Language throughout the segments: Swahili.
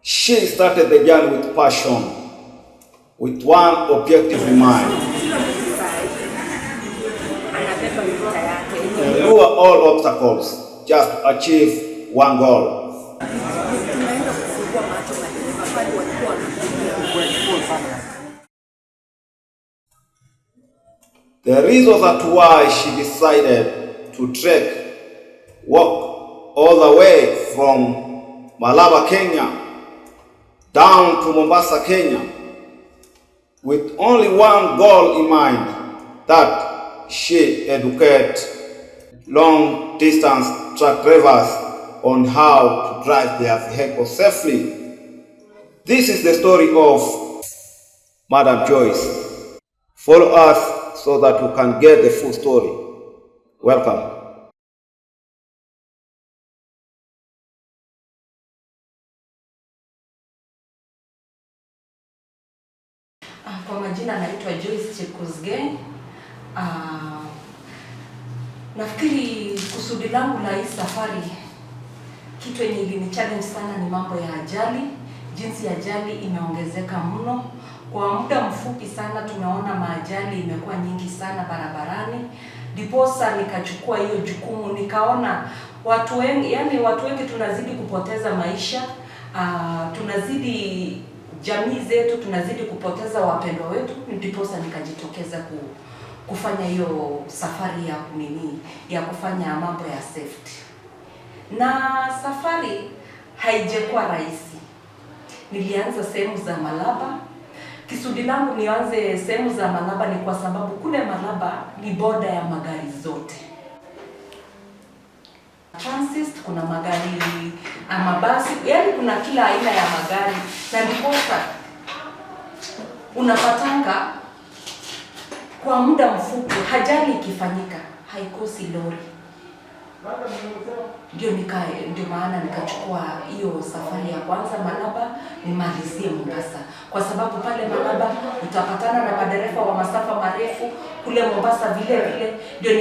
She started the journey with passion, with one objective in mind. Endure all obstacles, just achieve one goal. The reason that why she decided to walk all the way from Malaba, Kenya, down to Mombasa, Kenya, with only one goal in mind, that she educate long distance truck drivers on how to drive their vehicle safely. This is the story of Madam Joyce. Follow us so that you can get the full story. Welcome. Kwa majina naitwa Joyce Chepkosgei. Nafikiri kusudi langu la hii safari, kitu yenye ilinichallenge sana ni mambo ya ajali. Jinsi ajali imeongezeka mno. Kwa muda mfupi sana tunaona maajali imekuwa nyingi sana barabarani. Ndiposa nikachukua hiyo jukumu, nikaona watu wengi tunazidi kupoteza maisha, tunazidi jamii zetu tunazidi kupoteza wapendwa wetu. Ndiposa nikajitokeza kufanya hiyo safari ya kufanya mambo ya safety. Na safari haijakuwa rahisi. Nilianza sehemu za Malaba. Kisudi langu nianze sehemu za Malaba ni kwa sababu kule Malaba ni boda ya magari zote. Transit, kuna magari, mabasi, yani kuna kila aina ya magari. Na ndiposa unapatanga kwa muda mfupi ajali ikifanyika haikosi lori. Ndio maana nikachukua hiyo safari ya kwanza Malaba nimalizie Mombasa. Kwa sababu pale Malaba utapatana na madereva wa masafa marefu, kule Mombasa vile vile. Ndio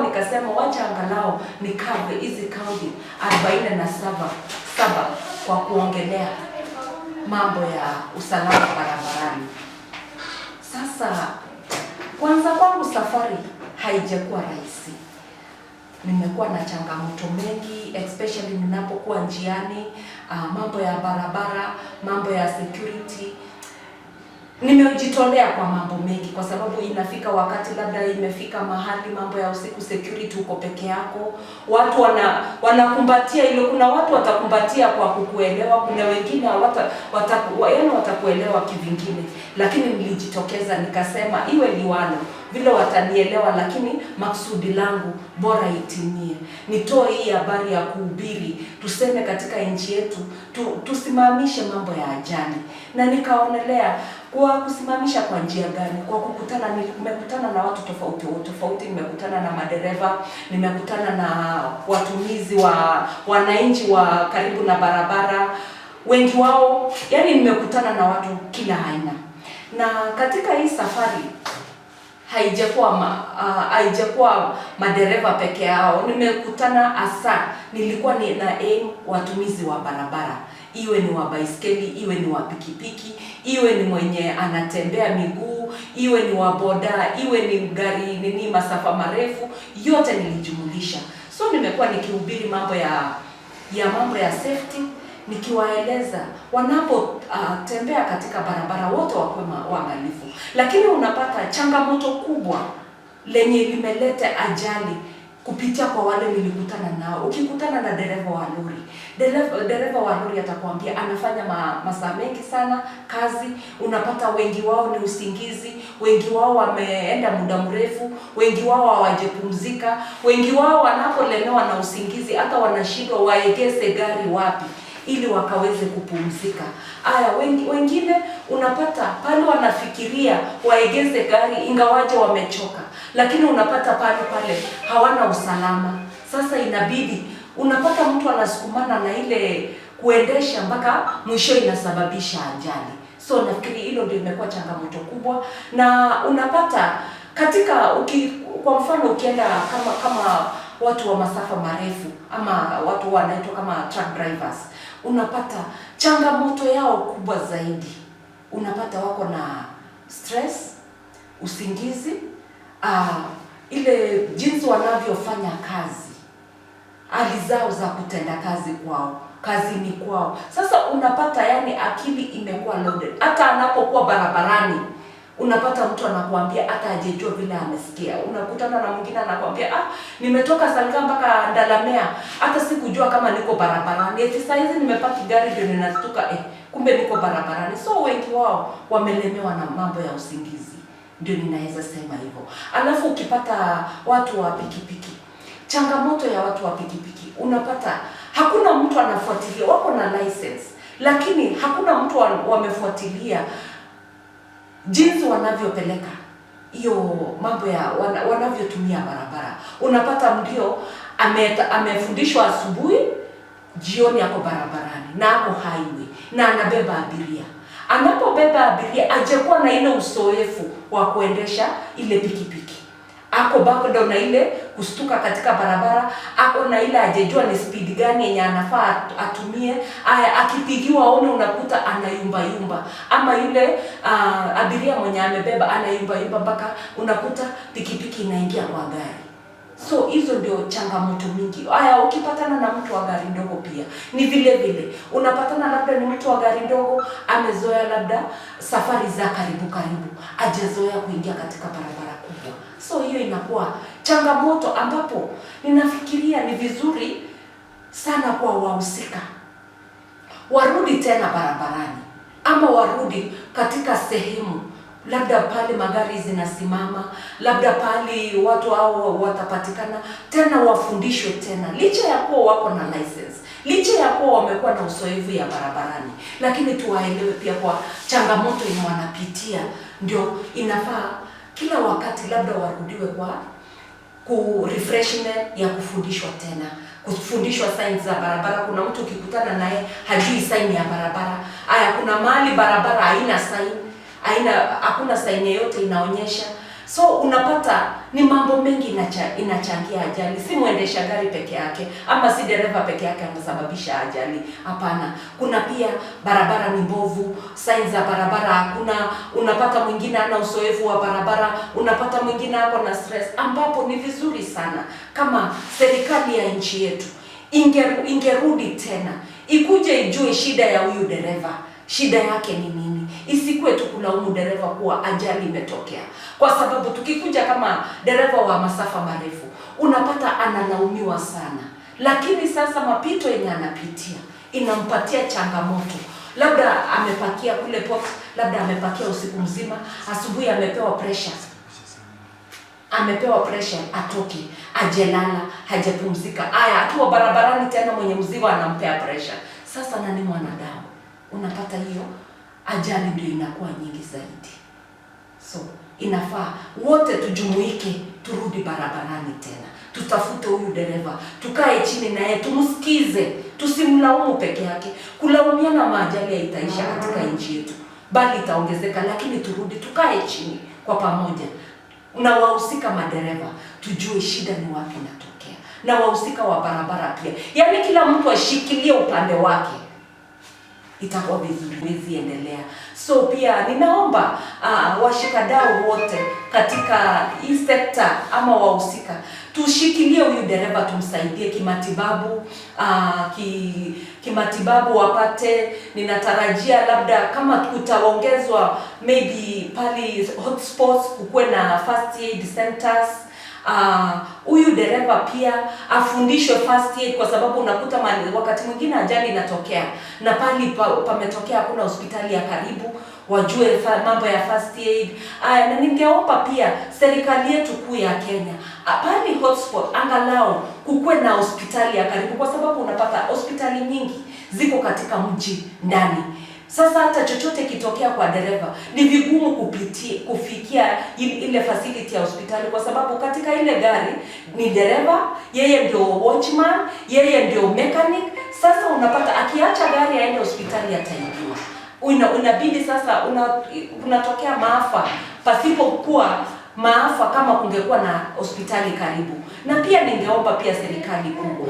nikasema wacha angalau nikave hizi kaunti 47 kwa kuongelea mambo ya usalama barabarani. Sasa kwanza kwangu safari haijakuwa rahisi. Nimekuwa na changamoto mengi, especially ninapokuwa njiani, mambo ya barabara, mambo ya security. Nimejitolea kwa mambo mengi kwa sababu inafika wakati labda imefika mahali mambo ya usiku security uko peke yako. Watu wanakumbatia hilo, kuna watu watakumbatia kwa kukuelewa, kuna wengine watakuelewa kivingine. Lakini nilijitokeza nikasema iwe liwalo, vile watanielewa lakini maksudi langu bora itimie. Nitoe hii habari ya kuhubiri, tuseme katika nchi yetu, tusimamishe mambo ya ajali. Na nikaonelea kwa kusimamisha kwa njia gani? Kwa nimekutana na watu tofauti, nimekutana na madereva, nimekutana na watumizi wa wananchi wa karibu na barabara. Wengi wao, yani nimekutana na watu kila aina. Na katika hii safari haijakuwa madereva peke yao. Nimekutana nilikuwa na watumizi wa barabara. Iwe ni wa baiskeli, iwe ni wa pikipiki, iwe ni mwenye anatembea miguu, iwe ni wa boda, iwe ni gari masafa marefu, yote nilijumulisha. So nimekuwa nikihubiri mambo ya safety, nikiwaeleza wanapotembea katika barabara wote wakuwe waangalifu. Lakini unapata changamoto kubwa lenye limeleta ajali kupitia kwa wale nilikutana nao. Ukikutana na dereva wa lori atakwambia anafanya masaa mengi sana kazi. Unapata wengi wao ni usingizi, wengi wao wameenda muda mrefu, wengi wao hawajapumzika, wengi wao wanapolemewa na usingizi hata wanashindwa waegeze gari wapi ili wakaweze kupumzika. Wengine unapata pale wanafikiria waegeze gari ingawaje wamechoka, lakini unapata pale hawana usalama. Sasa inabidi unapata mtu anasukumana na ile kuendesha mpaka mwisho inasababisha ajali. So nafikiri hilo ndio imekuwa changamoto kubwa. Na unapata kwa mfano ukienda kama watu wa masafa marefu ama watu wanaitwa kama truck drivers, unapata changamoto yao kubwa zaidi, unapata wako na stress, usingizi, ile jinsi wanavyofanya kazi, hali zao za kutenda kazi kwao, kazini kwao. Sasa unapata yani akili imekuwa loaded. Hata anapokuwa barabarani unapata mtu anakuambia hata hajejua vile amesikia. Unakutana na mwingine anakuambia nimetoka Salga mpaka Ndalamea, hata sikujua kama niko barabarani. Eti saa hizi nimepaki gari ndio ninastuka kumbe niko barabarani. So wengi wao wamelemewa na mambo ya usingizi. Ndio ninaweza sema hivyo. Alafu ukipata watu wa pikipiki, changamoto ya watu wa pikipiki, unapata hakuna mtu anafuatilia, wako na license, lakini hakuna mtu wamefuatilia jinsi wanavyopeleka hiyo mambo ya wanavyotumia barabara. Unapata ndio amefundishwa asubuhi, jioni yako barabarani na ako highway na anabeba abiria. Anapobeba abiria ajakuwa na ile uzoefu wa kuendesha ile pikipiki. Ako bado na ile kustuka katika barabara, ako na ile ajejua ni speed gani yenye anafaa atumie. Akipigiwa aone unakuta anayumba, ama yule abiria mwenye amebeba anayumba mpaka unakuta pikipiki inaingia kwa gari. So hizo ndio changamoto mingi. Ukipatana na mtu wa gari ndogo pia ni vile vile. Unapatana labda ni mtu wa gari ndogo amezoea labda safari za karibu, hajazoea kuingia katika barabara kubwa. So hiyo inakuwa changamoto ambapo ninafikiria ni vizuri sana kwa wahusika warudi tena barabarani, ama warudi katika sehemu labda pale magari zinasimama, labda pale watu hao watapatikana tena, wafundishwe tena, licha ya kuwa wako na license, licha ya kuwa wamekuwa na uzoefu ya barabarani, lakini tuwaelewe pia kwa changamoto yenye wanapitia. Ndio inafaa kila wakati labda warudiwe kwa refreshment ya kufundishwa tena, kufundishwa signs za barabara. Kuna mtu ukikutana naye hajui sign ya barabara. Kuna mahali barabara haina sign, hakuna sign yoyote inaonyesha. So unapata ni mambo mengi inachangia ajali. Si mwendesha gari peke yake, ama si dereva peke yake anasababisha ajali. Hapana. Kuna pia barabara ni mbovu, signs za barabara hakuna, unapata mwingine ana uzoefu wa barabara, unapata mwingine ako na stress, ambapo ni vizuri sana kama serikali ya nchi yetu ingerudi tena, ikuje ijue shida ya huyu dereva, shida yake ni nini. Isikue tu kulaumu dereva kuwa ajali imetokea, kwa sababu tukikuja kama dereva wa masafa marefu unapata analaumiwa sana, lakini sasa mapito yenye anapitia inampatia changamoto. Labda amepakia kule port, labda amepakia usiku mzima, asubuhi amepewa pressure atoke, ajelala, hajapumzika. Akiwa barabarani tena mwenye mzigo anampea pressure. Sasa nani mwanadamu? Unapata hiyo ajali ndio inakuwa nyingi zaidi. So inafaa wote tujumuike, turudi barabarani tena, tutafute huyu dereva, tukae chini naye tumsikize, tusimlaumu peke yake. Kulaumiana maajali haitaisha katika nchi yetu, bali itaongezeka. Lakini turudi tukae chini kwa pamoja na wahusika madereva, tujue shida ni wapi inatokea, na wahusika wa barabara pia, yaani kila mtu ashikilie upande wake, itakuwa vizuri endelea. So pia ninaomba washikadau wote katika hii sekta ama wahusika, tushikilie huyu dereva, tumsaidie kimatibabu, kimatibabu wapate. Ninatarajia labda kama kutaongezwa maybe pali hotspots, kukuwe na first aid centers. Huyu dereva pia afundishwe first aid, kwa sababu unakuta wakati mwingine ajali inatokea na pali pametokea hakuna hospitali ya karibu, wajue mambo ya first aid. Na ningeomba pia serikali yetu kuu ya Kenya, pali hotspot angalau kukuwe na hospitali ya karibu, kwa sababu unapata hospitali nyingi ziko katika mji ndani. Sasa hata chochote kitokea kwa dereva ni vigumu kufikia ile facility ya hospitali, kwa sababu katika ile gari ni dereva, yeye ndio watchman, yeye ndio mechanic. Sasa unapata akiacha gari aende hospitali ataibiwa. Unabidi sasa unatokea maafa pasipokuwa maafa kama kungekuwa na hospitali karibu. Na pia ningeomba pia serikali kuu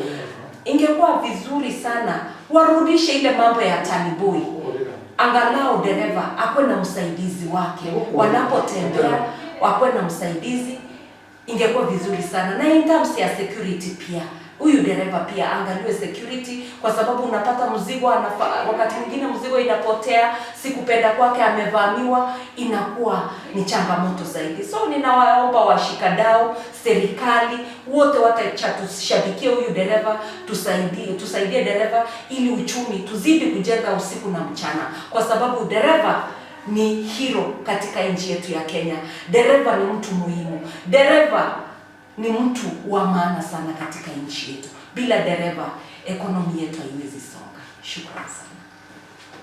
ingekuwa vizuri sana warudishe ile mambo ya taniboi. Angalau dereva akwe na msaidizi wake, wanapotembea akwe na msaidizi, ingekuwa vizuri sana. Na in terms ya security pia, huyu dereva pia angaliwe security, kwa sababu unapata mzigo wakati mwingine mzigo inapotea, sikupenda kwake, amevamiwa, inakuwa ni changamoto zaidi. So ninawaomba washikadau, serikali, wote tushabikie huyu dereva, tusaidie dereva ili uchumi tuzidi kujenga usiku na mchana, kwa sababu dereva ni hero katika nchi yetu ya Kenya. Dereva ni mtu muhimu. Dereva ni mtu wa maana sana katika nchi yetu. Bila dereva, ekonomi yetu haiwezi songa. Shukrani sana.